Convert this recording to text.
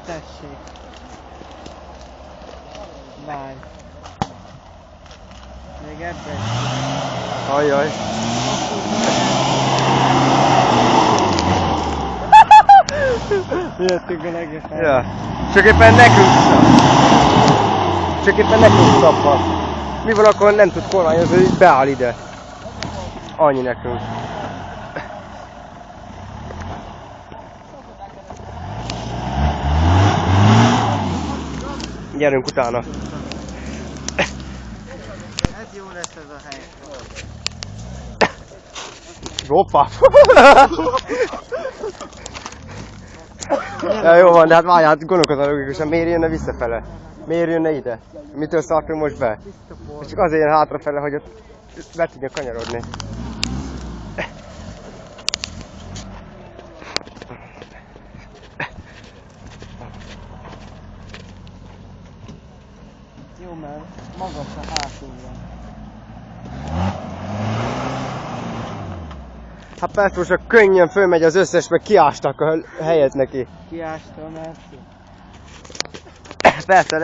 tessék. Várj. Még ebben. Ajjaj. Jöttünk a legjobb. Ja. Csak éppen nekünk szappan. Mi van akkor nem tud kormányozni, hogy beáll ide. Annyi nekünk. Gyerünk utána. Ez jó lesz ez a hely. Hoppá! Ja, jó van, de hát várjál, hát gondolkodom logikusan, miért jönne visszafele? Miért jönne ide? Mitől szartunk most be? És csak azért jön hátrafele, hogy ott be tudja kanyarodni. Jó, mert magas a hátulja. Hát persze most csak könnyen fölmegy az összes, meg kiástak a helyet neki. Kiástam, mert... Persze,